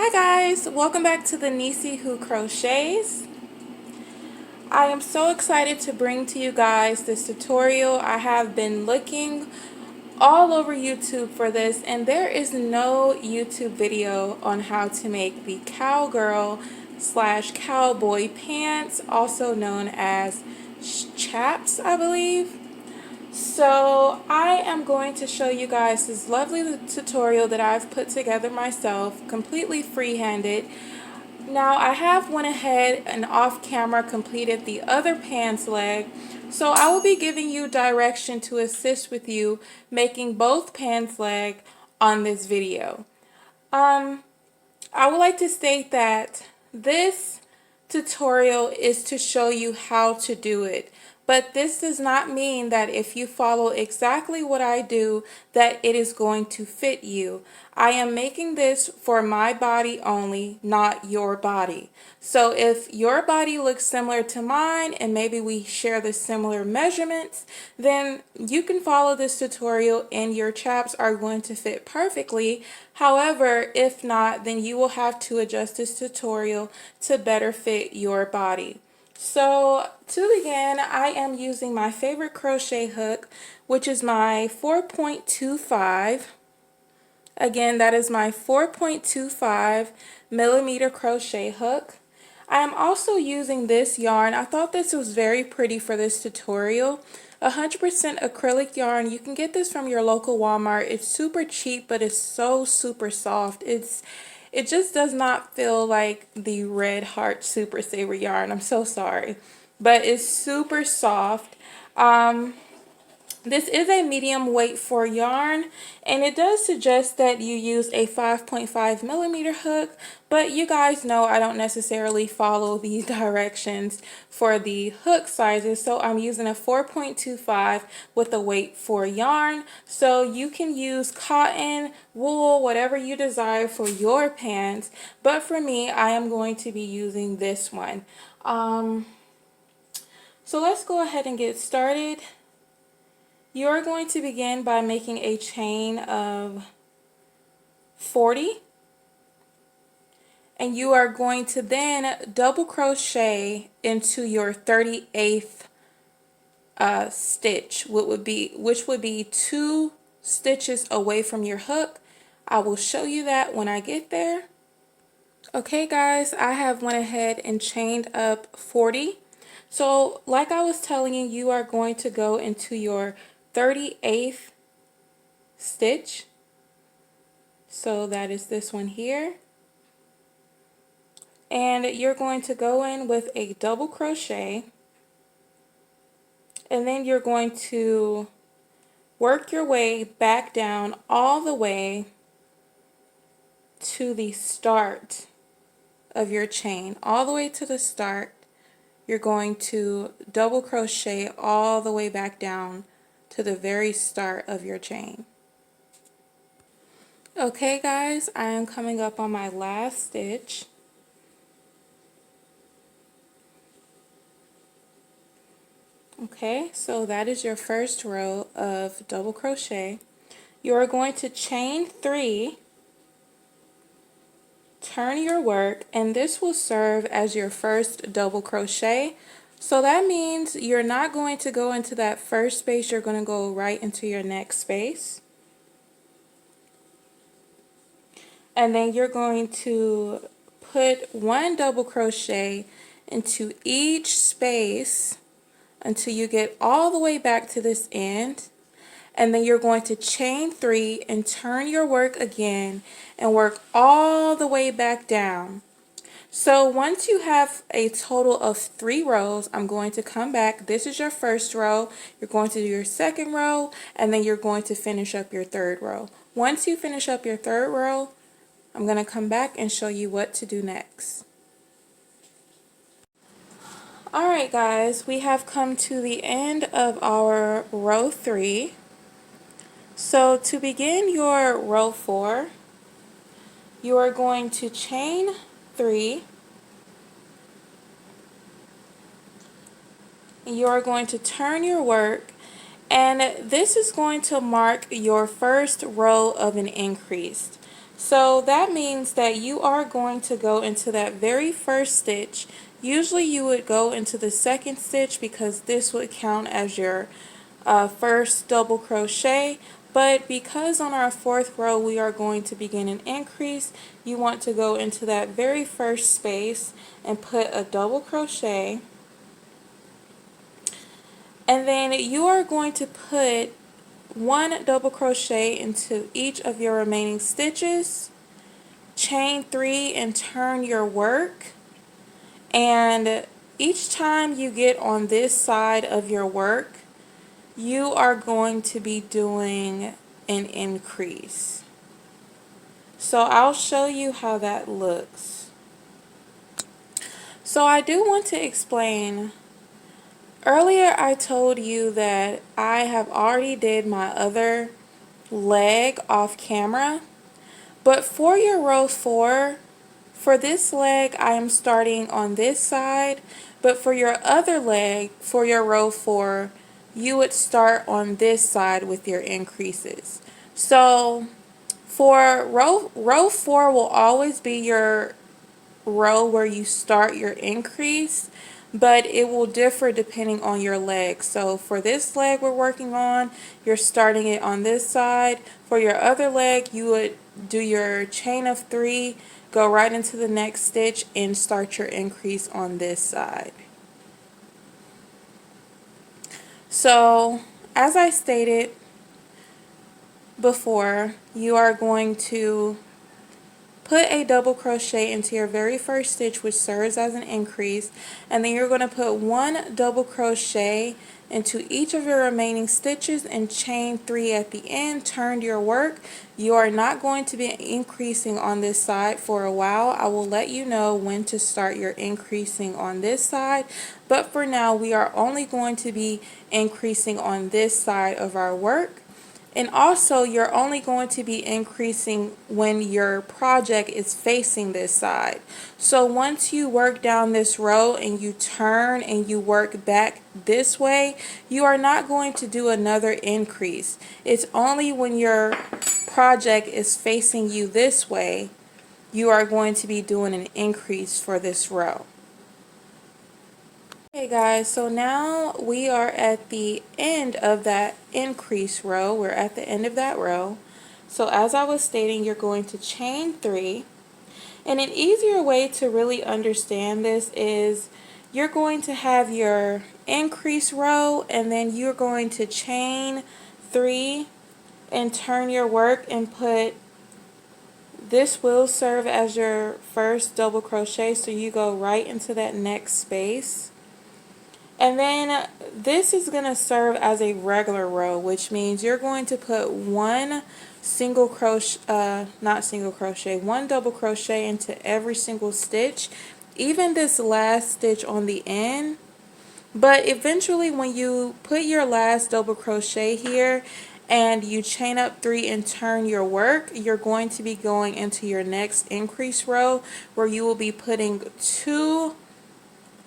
Hi guys, welcome back to the Nisi Who Crochets. I am so excited to bring to you guys this tutorial. I have been looking all over YouTube for this, and there is no YouTube video on how to make the Cowgirl / Cowboy pants, also known as chaps, I believe. So I am going to show you guys this lovely tutorial that I've put together myself, completely free-handed. Now I have went ahead and off camera completed the other pants leg, so I will be giving you direction to assist with you making both pants leg on this video. I would like to state that this tutorial is to show you how to do it. But this does not mean that if you follow exactly what I do, that it is going to fit you. I am making this for my body only, not your body. So if your body looks similar to mine and maybe we share the similar measurements, then you can follow this tutorial and your chaps are going to fit perfectly. However, if not, then you will have to adjust this tutorial to better fit your body. So to begin, I am using my favorite crochet hook, which is my 4.25. Again, that is my 4.25 millimeter crochet hook. I am also using this yarn. I thought this was very pretty for this tutorial. 100% acrylic yarn. You can get this from your local Walmart. It's super cheap, but it's so super soft. It just does not feel like the Red Heart Super Saver yarn. I'm so sorry. But it's super soft. This is a medium weight for yarn, and it does suggest that you use a 5.5 millimeter hook, but you guys know I don't necessarily follow these directions for the hook sizes, so I'm using a 4.25 with a weight for yarn. So you can use cotton, wool, whatever you desire for your pants, but for me, I am going to be using this one. So let's go ahead and get started. You are going to begin by making a chain of 40, and you are going to then double crochet into your 38th stitch, which would be 2 stitches away from your hook. I will show you that when I get there. Okay guys, I have went ahead and chained up 40. So like I was telling you, you are going to go into your 38th stitch. So that is this one here. And you're going to go in with a double crochet. And then you're going to work your way back down all the way to the start of your chain. All the way to the start, you're going to double crochet all the way back down to the very start of your chain. Okay guys, I am coming up on my last stitch. Okay, so that is your first row of double crochet. You are going to chain 3, turn your work, and this will serve as your first double crochet. So that means you're not going to go into that first space, you're going to go right into your next space. And then you're going to put 1 double crochet into each space until you get all the way back to this end. And then you're going to chain 3 and turn your work again and work all the way back down. So once you have a total of 3 rows, I'm going to come back. This is your first row. You're going to do your second row, and then you're going to finish up your third row. Once you finish up your third row, I'm going to come back and show you what to do next. Alright guys, we have come to the end of our row 3. So to begin your row 4, you are going to chain 3. You are going to turn your work, and this is going to mark your first row of an increase. So that means that you are going to go into that very first stitch. Usually you would go into the second stitch because this would count as your first double crochet. But because on our fourth row we are going to begin an increase, you want to go into that very first space and put a double crochet. And then you are going to put one double crochet into each of your remaining stitches, chain 3 and turn your work, and each time you get on this side of your work you are going to be doing an increase. So I'll show you how that looks. So I do want to explain, earlier I told you that I have already did my other leg off camera, but for your row 4, for this leg I am starting on this side, but for your other leg, for your row 4, you would start on this side with your increases. So for row 4 will always be your row where you start your increase, but it will differ depending on your leg. So for this leg we're working on, you're starting it on this side. For your other leg, you would do your chain of 3, go right into the next stitch and start your increase on this side. So as I stated before, you are going to put a double crochet into your very first stitch, which serves as an increase, and then you're going to put one double crochet into each of your remaining stitches and chain 3 at the end. Turn your work. You are not going to be increasing on this side for a while. I will let you know when to start your increasing on this side, but for now we are only going to be increasing on this side of our work. And also, you're only going to be increasing when your project is facing this side. So once you work down this row and you turn and you work back this way, you are not going to do another increase. It's only when your project is facing you this way, you are going to be doing an increase for this row. Hey guys, so now we are at the end of that increase row. We're at the end of that row. So as I was stating, you're going to chain 3. And an easier way to really understand this is you're going to have your increase row and then you're going to chain 3 and turn your work and put, this will serve as your first double crochet, so you go right into that next space. And then this is going to serve as a regular row, which means you're going to put one single crochet, one double crochet into every single stitch, even this last stitch on the end. But eventually when you put your last double crochet here and you chain up 3 and turn your work, you're going to be going into your next increase row where you will be putting 2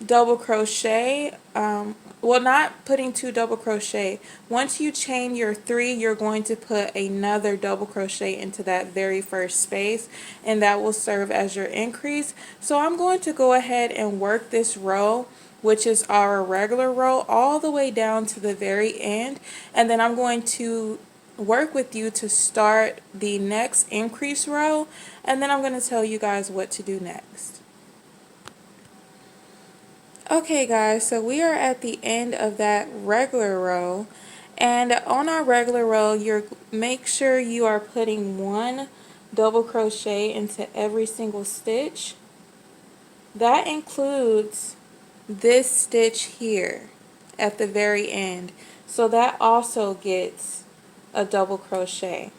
double crochet, well, not putting 2 double crochet. Once you chain your 3, you're going to put another double crochet into that very first space, and that will serve as your increase. So I'm going to go ahead and work this row, which is our regular row, all the way down to the very end, and then I'm going to work with you to start the next increase row, and then I'm going to tell you guys what to do next. Okay guys, so we are at the end of that regular row, and on our regular row make sure you are putting 1 double crochet into every single stitch. That includes this stitch here at the very end, so that also gets a double crochet.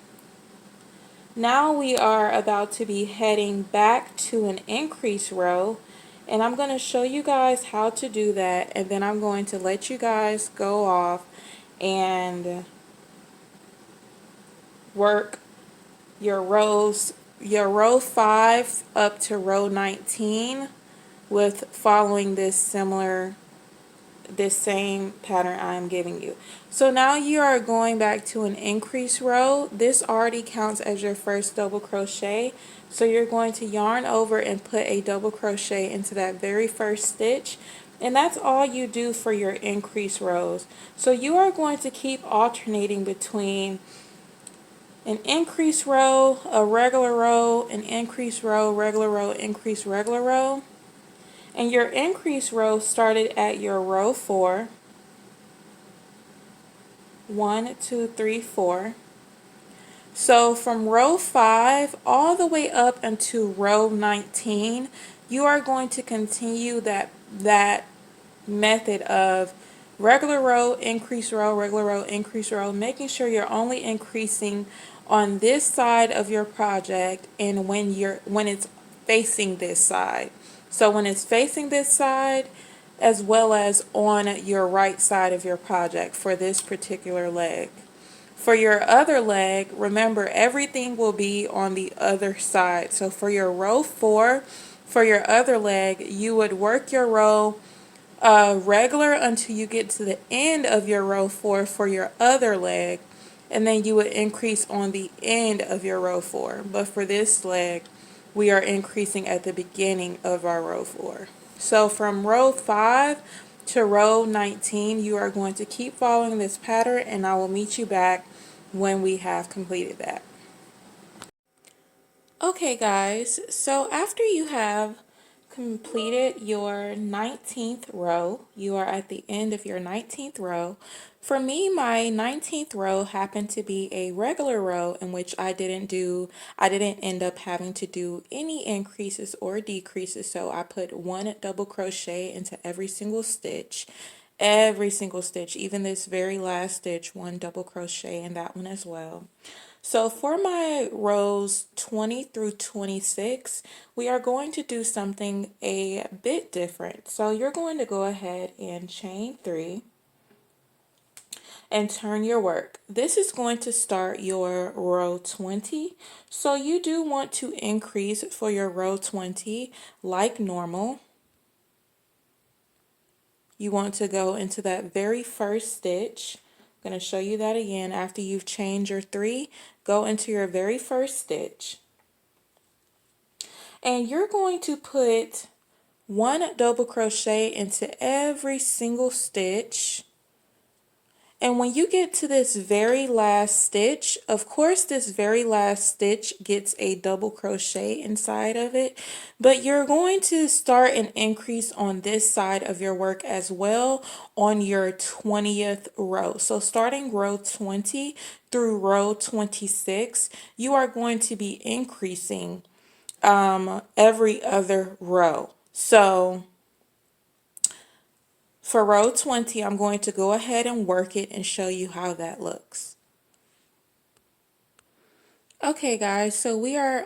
Now we are about to be heading back to an increase row, and I'm going to show you guys how to do that, and then I'm going to let you guys go off and work your rows, your row 5 up to row 19 with following this similar this same pattern I'm giving you. So now you are going back to an increase row. This already counts as your first double crochet. So you're going to yarn over and put a double crochet into that very first stitch. And that's all you do for your increase rows. So you are going to keep alternating between an increase row, a regular row, an increase row, regular row, increase, regular row. And your increase row started at your row 4. 1, 2, 3, 4. So from row 5 all the way up into row 19, you are going to continue that method of regular row, increase row, regular row, increase row, making sure you're only increasing on this side of your project and when it's facing this side. So when it's facing this side, as well as on your right side of your project for this particular leg. For your other leg, remember everything will be on the other side. So for your row 4, for your other leg, you would work your row regular until you get to the end of your row 4 for your other leg, and then you would increase on the end of your row 4. But for this leg, we are increasing at the beginning of our row 4. So from row 5 to row 19, you are going to keep following this pattern, and I will meet you back when we have completed that. Okay guys, so after you have completed your 19th row, you are at the end of your 19th row. For me, my 19th row happened to be a regular row in which I didn't end up having to do any increases or decreases, so I put one double crochet into every single stitch, even this very last stitch, one double crochet in that one as well. So for my rows 20 through 26, we are going to do something a bit different. So you're going to go ahead and chain 3 and turn your work. This is going to start your row 20. So you do want to increase for your row 20 like normal. You want to go into that very first stitch. I'm going to show you that again. After you've chained your 3, go into your very first stitch. And you're going to put one double crochet into every single stitch. And when you get to this very last stitch, of course this very last stitch gets a double crochet inside of it, but you're going to start an increase on this side of your work as well on your 20th row. So starting row 20 through row 26, you are going to be increasing every other row. So for row 20, I'm going to go ahead and work it and show you how that looks. Okay guys, so we are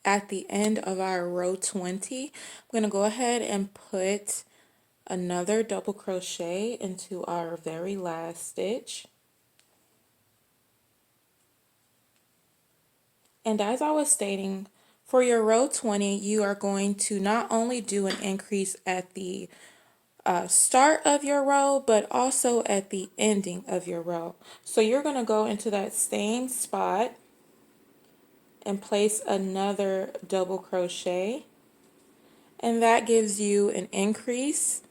at the end of our row 20. I'm going to go ahead and put another double crochet into our very last stitch. And as I was stating, for your row 20, you are going to not only do an increase at the start of your row, but also at the ending of your row. So you're going to go into that same spot and place another double crochet, and that gives you an increase.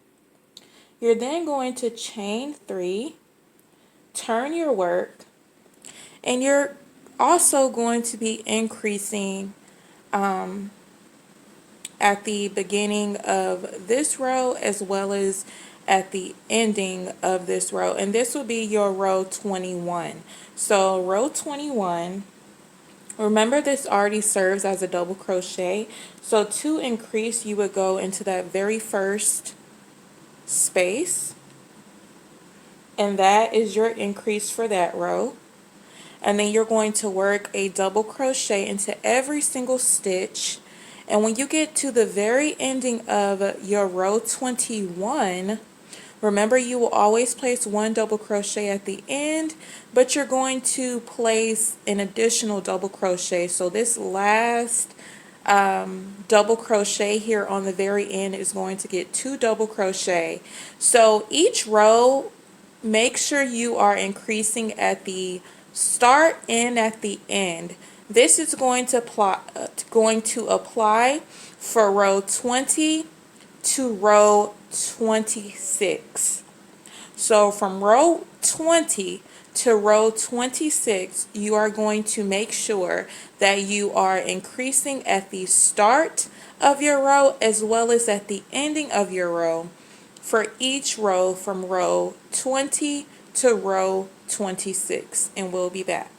You're then going to chain 3, turn your work, and you're also going to be increasing at the beginning of this row as well as at the ending of this row, and this will be your row 21. So row 21, remember this already serves as a double crochet, so to increase you would go into that very first space, and that is your increase for that row. And then you're going to work a double crochet into every single stitch. And when you get to the very ending of your row 21, remember you will always place one double crochet at the end, but you're going to place an additional double crochet. So this last double crochet here on the very end is going to get 2 double crochet. So each row, make sure you are increasing at the start and at the end. This is going to apply for row 20 to row 26. So from row 20 to row 26, you are going to make sure that you are increasing at the start of your row as well as at the ending of your row for each row from row 20 to row 26. And we'll be back.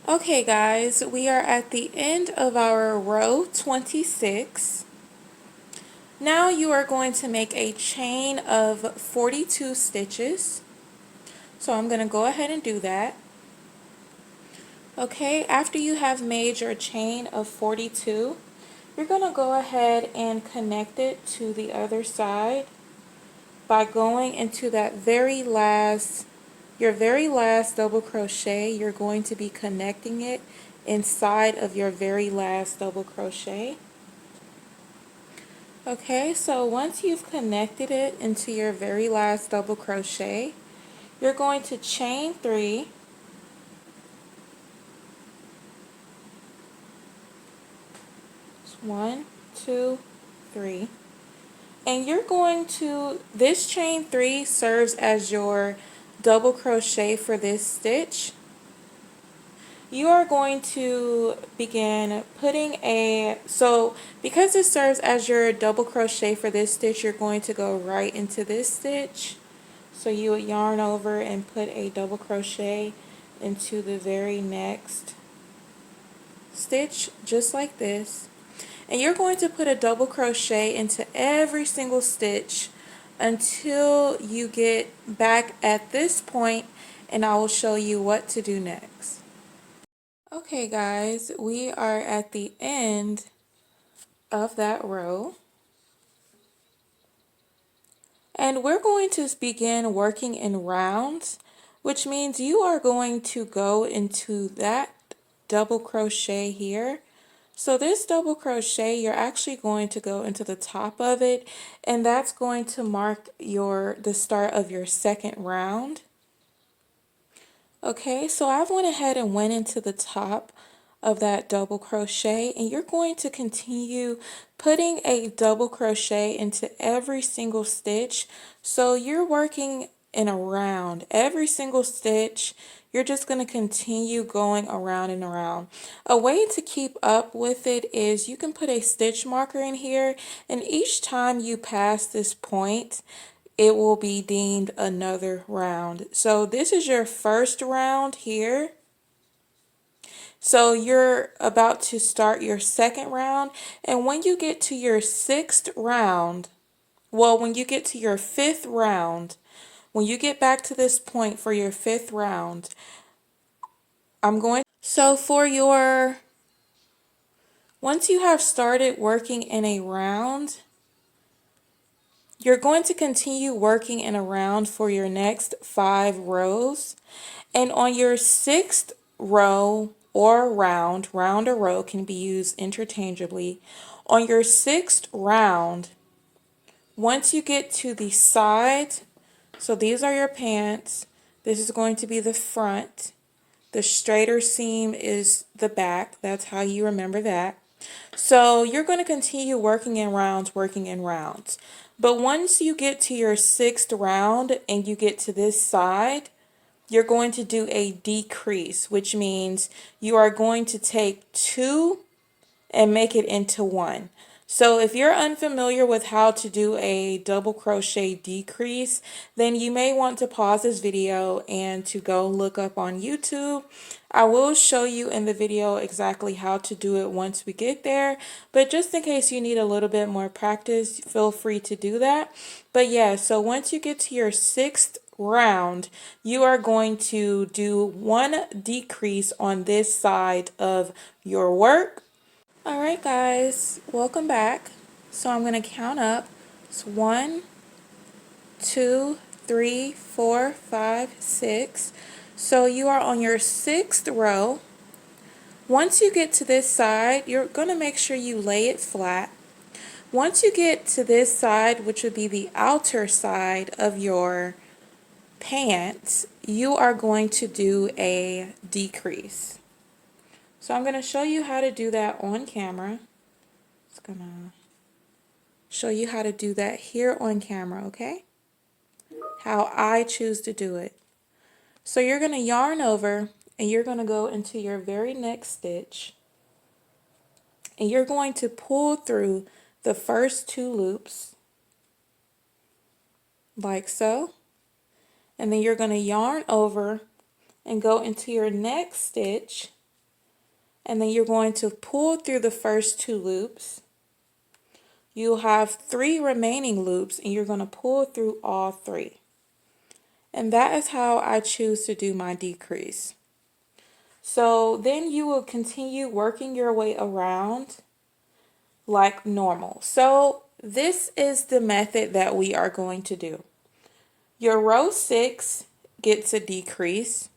Okay guys, we are at the end of our row 26. Now you are going to make a chain of 42 stitches. So I'm going to go ahead and do that. Okay, after you have made your chain of 42, you're going to go ahead and connect it to the other side by going into that your very last double crochet. You're going to be connecting it inside of your very last double crochet. Okay, so once you've connected it into your very last double crochet, you're going to chain 3, one, 2, 3, and you're going to, this chain 3 serves as your double crochet for this stitch. You are going to begin putting so because it serves as your double crochet for this stitch, you're going to go right into this stitch. So you would yarn over and put a double crochet into the very next stitch, just like this. And you're going to put a double crochet into every single stitch until you get back at this point, and I will show you what to do next. Okay guys, we are at the end of that row. And we're going to begin working in rounds, which means you are going to go into that double crochet here. So this double crochet, you're actually going to go into the top of it, and that's going to mark the start of your second round. Okay, so I went ahead and went into the top of that double crochet, and you're going to continue putting a double crochet into every single stitch. So you're working in a round. Every single stitch, you're just going to continue going around and around. A way to keep up with it is you can put a stitch marker in here, and each time you pass this point, it will be deemed another round. So this is your first round here. So you're about to start your second round, and when you get to your sixth round, well, when you get to your fifth round, when you get back to this point for your fifth round, once you have started working in a round, you're going to continue working in a round for your next 5 rows. And on your 6th row or round or row can be used interchangeably. On your 6th round, once you get to the side, so these are your pants, this is going to be the front, the straighter seam is the back, that's how you remember that. So you're going to continue working in rounds. But once you get to your 6th round and you get to this side, you're going to do a decrease, which means you are going to take 2 and make it into 1. So if you're unfamiliar with how to do a double crochet decrease, then you may want to pause this video and to go look up on YouTube. I will show you in the video exactly how to do it once we get there, but just in case you need a little bit more practice, feel free to do that. But yeah, so once you get to your 6th round, you are going to do 1 decrease on this side of your work. Alright guys, welcome back. So I'm going to count up. It's 1, 2, 3, 4, 5, 6. So you are on your 6th row. Once you get to this side, you're going to make sure you lay it flat. Once you get to this side, which would be the outer side of your pants, you are going to do a decrease. So I'm going to show you how to do that on camera. Just going to show you how to do that here on camera, okay? How I choose to do it. So you're going to yarn over and you're going to go into your very next stitch. And you're going to pull through the first 2 loops like so. And then you're going to yarn over and go into your next stitch. And then you're going to pull through the first 2 loops. You'll have 3 remaining loops and you're going to pull through all 3. And that is how I choose to do my decrease. So then you will continue working your way around like normal. So this is the method that we are going to do. Your row 6 gets a decrease,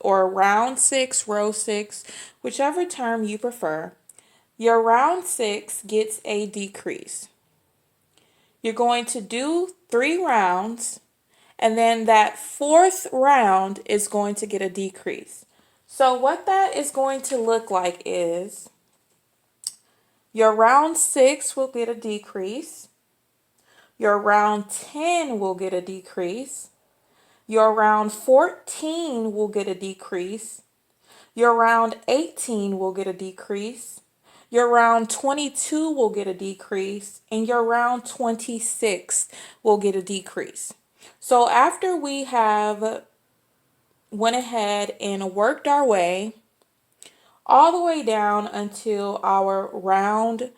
or round 6, row 6, whichever term you prefer. Your round 6 gets a decrease. You're going to do 3 rounds, and then that 4th round is going to get a decrease. So what that is going to look like is your round 6 will get a decrease. Your round 10 will get a decrease. Your round 14 will get a decrease. Your round 18 will get a decrease. Your round 22 will get a decrease. And your round 26 will get a decrease. So after we have went ahead and worked our way all the way down until our round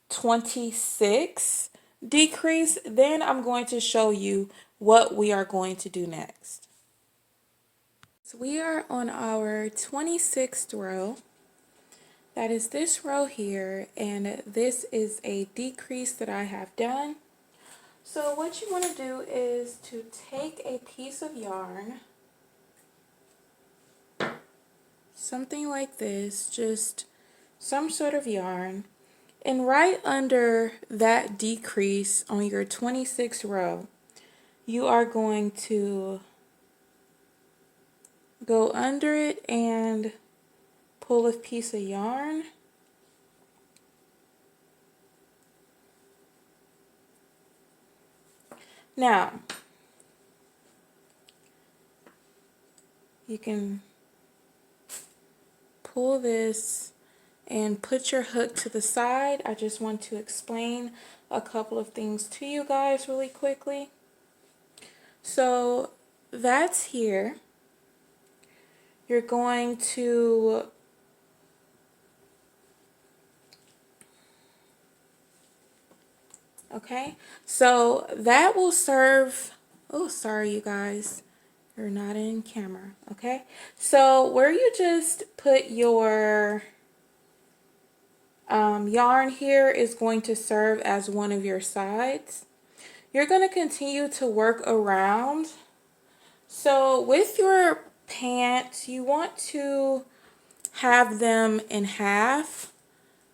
26 decrease, then I'm going to show you what we are going to do next. So we are on our 26th row. That is this row here, and this is a decrease that I have done. So what you want to do is to take a piece of yarn, something like this, just some sort of yarn, and right under that decrease on your 26th row, you are going to go under it and pull a piece of yarn. Now, you can pull this and put your hook to the side. I just want to explain a couple of things to you guys really quickly. So that's here. You're going to okay, so that will serve, oh sorry you guys, you're not in camera, okay? So where you just put your yarn here is going to serve as one of your sides. You're going to continue to work around. So with your pants, you want to have them in half.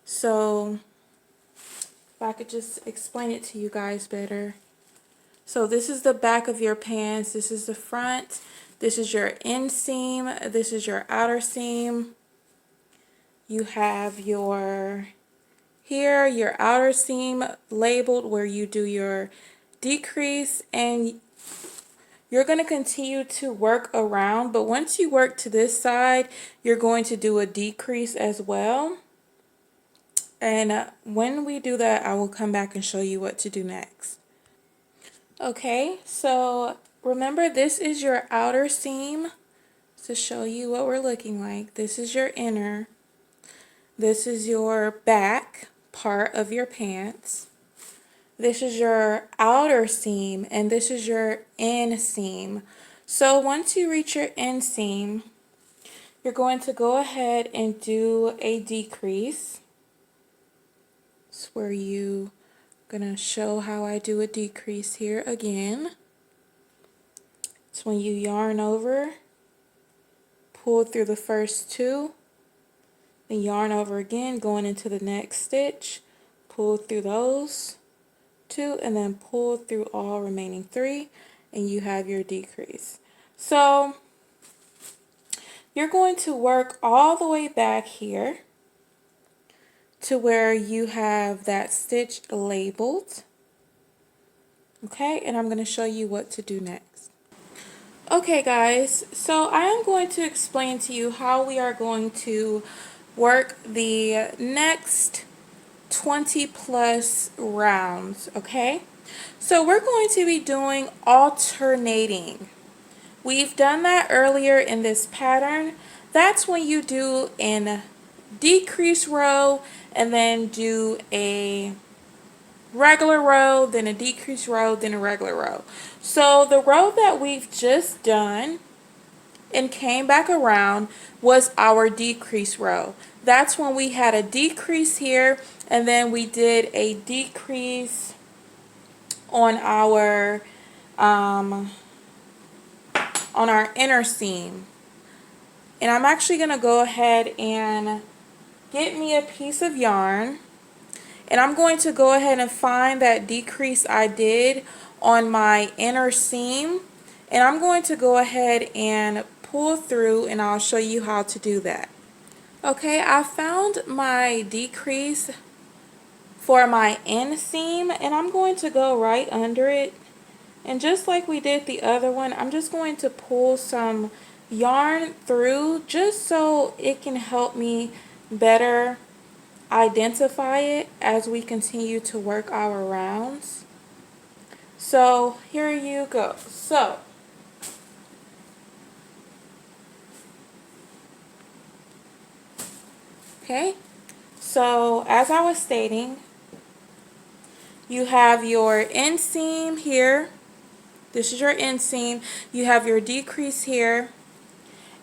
So if I could just explain it to you guys better. So this is the back of your pants, this is the front, this is your inseam, this is your outer seam. You have your here, your outer seam labeled where you do your decrease, and you're going to continue to work around, but once you work to this side, you're going to do a decrease as well. And when we do that, I will come back and show you what to do next. Okay, so remember this is your outer seam to show you what we're looking like. This is your inner. This is your back part of your pants. This is your outer seam, and this is your inseam. So once you reach your inseam, you're going to go ahead and do a decrease. It's where you gonna show how I do a decrease here again. It's when you yarn over, pull through the first 2, then yarn over again, going into the next stitch, pull through those 2, and then pull through all remaining 3, and you have your decrease. So you're going to work all the way back here to where you have that stitch labeled. Okay, and I'm going to show you what to do next. Okay guys, so I am going to explain to you how we are going to work the next 20 plus rounds, okay? So we're going to be doing alternating. We've done that earlier in this pattern. That's when you do an decrease row and then do a regular row, then a decrease row, then a regular row. So the row that we've just done and came back around was our decrease row. That's when we had a decrease here and then we did a decrease on our inner seam. And I'm actually going to go ahead and get me a piece of yarn, and I'm going to go ahead and find that decrease I did on my inner seam, and I'm going to go ahead and pull through, and I'll show you how to do that. Okay, I found my decrease for my inseam, and I'm going to go right under it, and just like we did the other one, I'm just going to pull some yarn through just so it can help me better identify it as we continue to work our rounds. So here you go. So okay, so as I was stating, you have your inseam here. This is your inseam. You have your decrease here,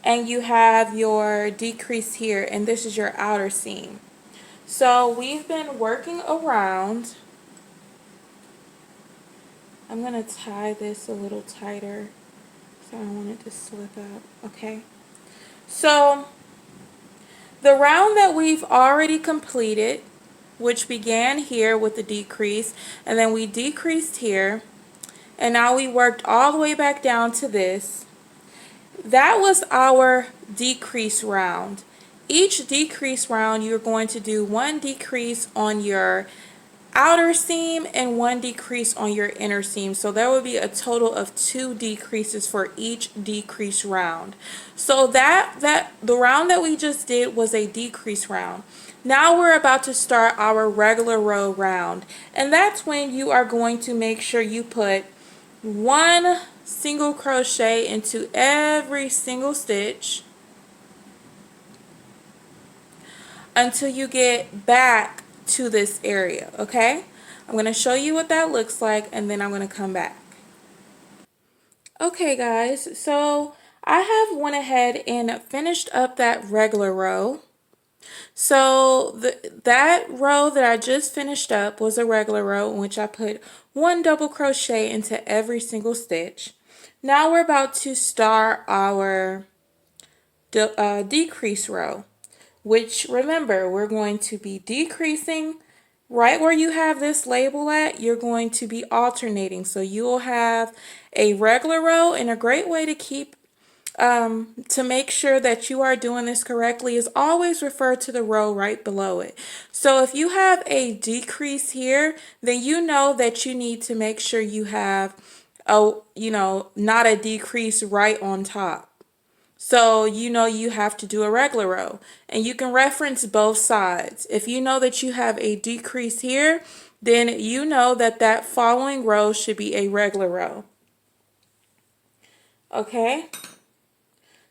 and you have your decrease here, and this is your outer seam. So we've been working around. I'm going to tie this a little tighter so I don't want it to slip out. Okay. So the round that we've already completed, which began here with the decrease, and then we decreased here, and now we worked all the way back down to this. That was our decrease round. Each decrease round, you're going to do one decrease on your outer seam and one decrease on your inner seam. So there will be a total of 2 decreases for each decrease round. So the round that we just did was a decrease round. Now we're about to start our regular row round, and that's when you are going to make sure you put 1 single crochet into every single stitch until you get back to this area. Okay, I'm going to show you what that looks like, and then I'm going to come back. Okay guys, so I have went ahead and finished up that regular row. So that row that I just finished up was a regular row in which I put 1 double crochet into every single stitch. Now we're about to start our decrease row, which, remember, we're going to be decreasing right where you have this label at. You're going to be alternating, so you will have a regular row, and a great way to keep to make sure that you are doing this correctly is always refer to the row right below it. So if you have a decrease here, then you know that you need to make sure you have not a decrease right on top. So you know you have to do a regular row, and you can reference both sides. If you know that you have a decrease here, then you know that that following row should be a regular row. Okay,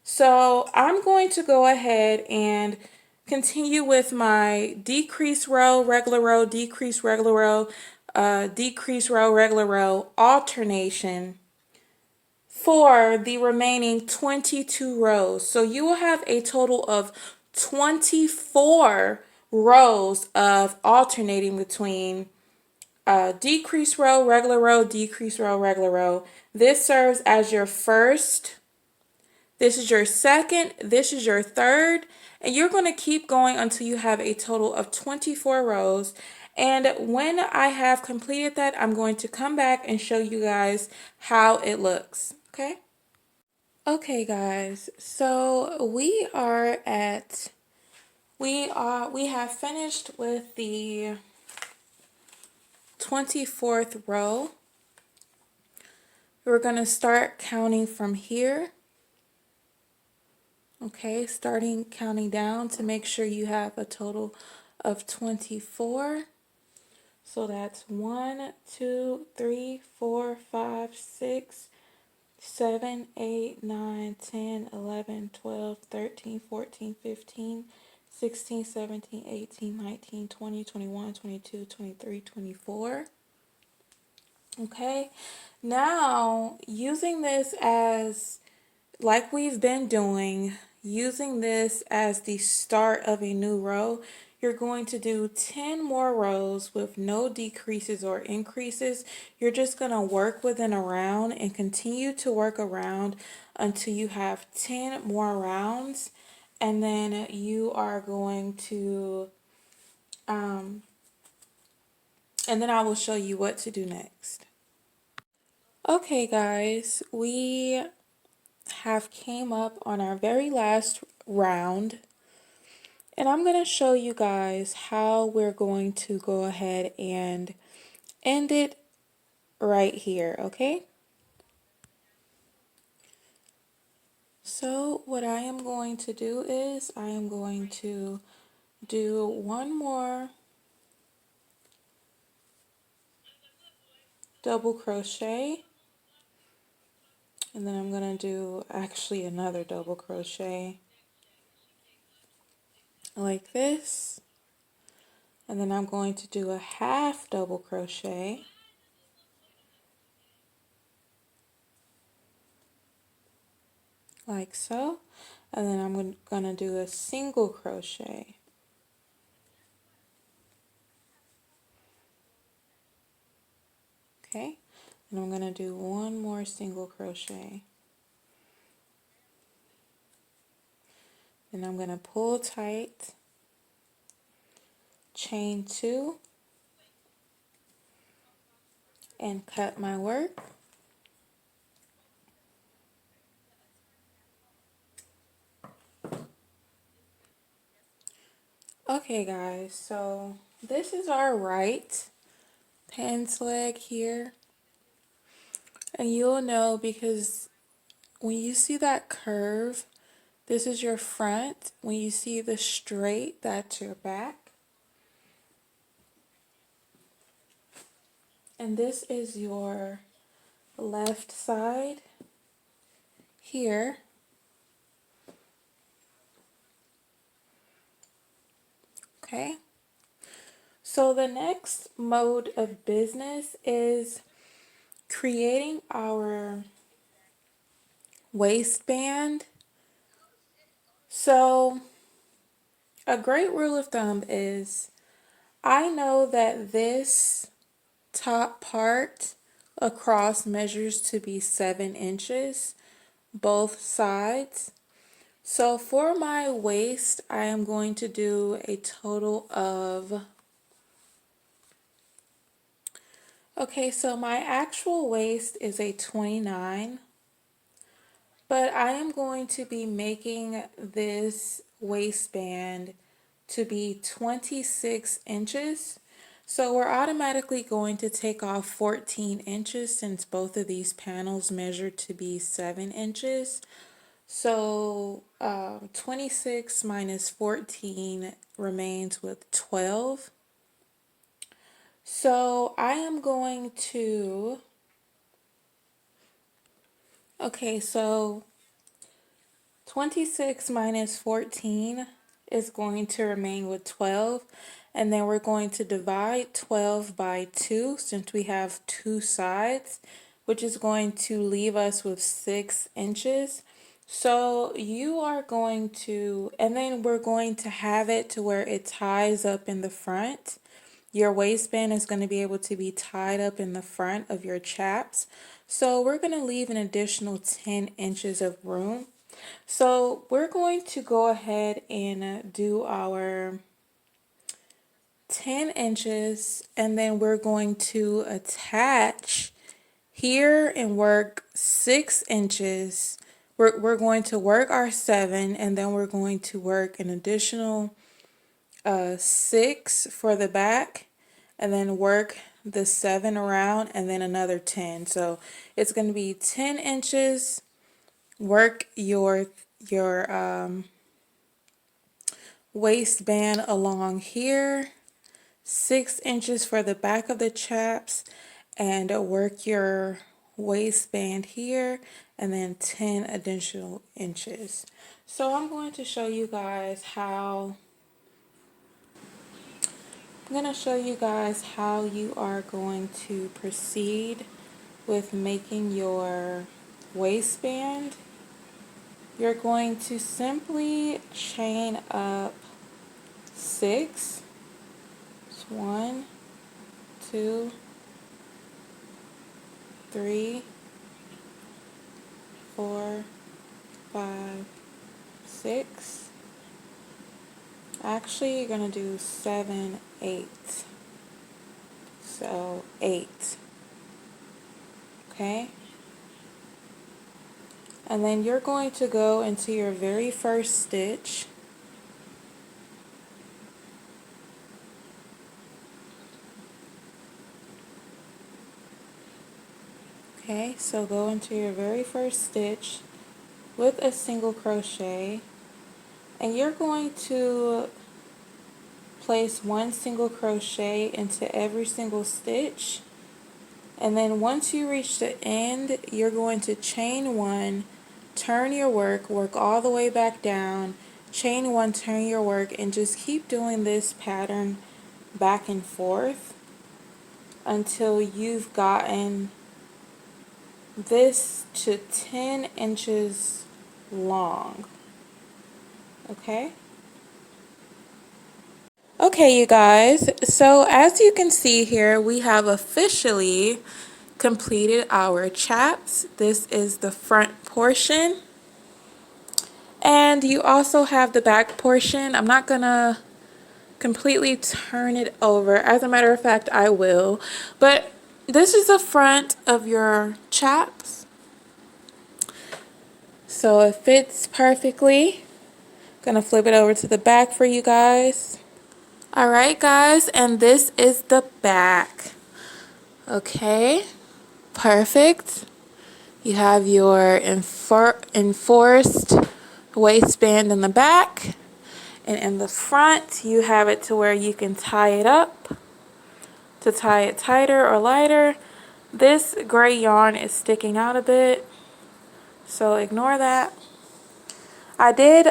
so I'm going to go ahead and continue with my decrease row, regular row, decrease, regular row, decrease row, regular row alternation for the remaining 22 rows. So you will have a total of 24 rows of alternating between decrease row, regular row, decrease row, regular row. This serves as your first this is your second, this is your third, and you're going to keep going until you have a total of 24 rows. And when I have completed that, I'm going to come back and show you guys how it looks. Okay? Okay, guys, so we have finished with the 24th row. We're going to start counting from here. Okay, starting counting down to make sure you have a total of 24. So that's 1, 2, 3, 4, 5, 6, 7, 8, 9, 10, 11, 12, 13, 14, 15, 16, 17, 18, 19, 20, 21, 22, 23, 24. Okay, now using this as, like we've been doing, using this as the start of a new row, you're going to do 10 more rows with no decreases or increases. You're just going to work within a round and continue to work around until you have 10 more rounds. And then you are going to, and then I will show you what to do next. Okay guys, we have came up on our very last round, and I'm going to show you guys how we're going to go ahead and end it right here, okay? So what I am going to do is I am going to do one more double crochet, and then I'm going to do actually another double crochet like this, and then I'm going to do a half double crochet, like so, and then I'm going to do a single crochet. Okay, and I'm going to do one more single crochet. And I'm going to pull tight, chain 2, and cut my work. Okay guys, so this is our right pants leg here. And you'll know because when you see that curve, this is your front. When you see the straight, that's your back. And this is your left side here. Okay. So the next mode of business is creating our waistband. So a great rule of thumb is I know that this top part across measures to be 7 inches, both sides. So for my waist, I am going to do a total of, okay, so my actual waist is a 29, but I am going to be making this waistband to be 26 inches. So we're automatically going to take off 14 inches since both of these panels measure to be 7 inches. So 26 minus 14 remains with 12. So I am going to, okay, so 26 minus 14 is going to remain with 12. And then we're going to divide 12 by 2 since we have 2 sides, which is going to leave us with 6 inches. So you are going to, and then we're going to have it to where it ties up in the front. Your waistband is going to be able to be tied up in the front of your chaps. So we're going to leave an additional 10 inches of room. So we're going to go ahead and do our 10 inches, and then we're going to attach here and work 6 inches. We're going to work our 7, and then we're going to work an additional 6 for the back, and then work the 7 around, and then another 10. So it's going to be 10 inches, work your waistband along here, 6 inches for the back of the chaps, and work your waistband here, and then 10 additional inches. So I'm going to show you guys how you are going to proceed with making your waistband. You're going to simply chain up 6. It's 1, 2, 3, 4, 5, 6. Actually, you're going to do 7, 8. So 8. Okay? And then you're going to go into your very first stitch. Okay, so go into your very first stitch with a single crochet, and you're going to place 1 single crochet into every single stitch, and then once you reach the end, you're going to chain 1, turn your work all the way back down, chain 1, turn your work, and just keep doing this pattern back and forth until you've gotten this to 10 inches long. Okay? Okay, you guys, so as you can see here, we have officially completed our chaps. This is the front portion, and you also have the back portion. I'm not gonna completely turn it over. As a matter of fact, I will, but this is the front of your chaps, so it fits perfectly. Gonna flip it over to the back for you guys. Alright guys, and this is the back. Okay, perfect. You have your enforced waistband in the back, and in the front you have it to where you can tie it up to tie it tighter or lighter. This gray yarn is sticking out a bit, so ignore that. I did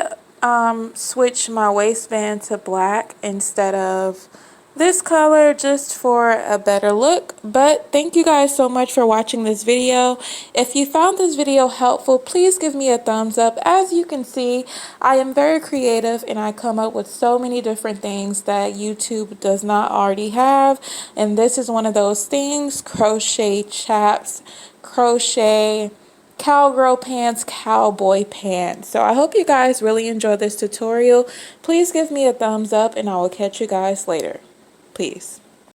switch my waistband to black instead of this color just for a better look. But thank you guys so much for watching this video. If you found this video helpful, please give me a thumbs up. As you can see, I am very creative and I come up with so many different things that YouTube does not already have, and this is one of those things. Crochet chaps, crochet cowgirl pants, cowboy pants. So I hope you guys really enjoyed this tutorial. Please give me a thumbs up and I will catch you guys later. Peace.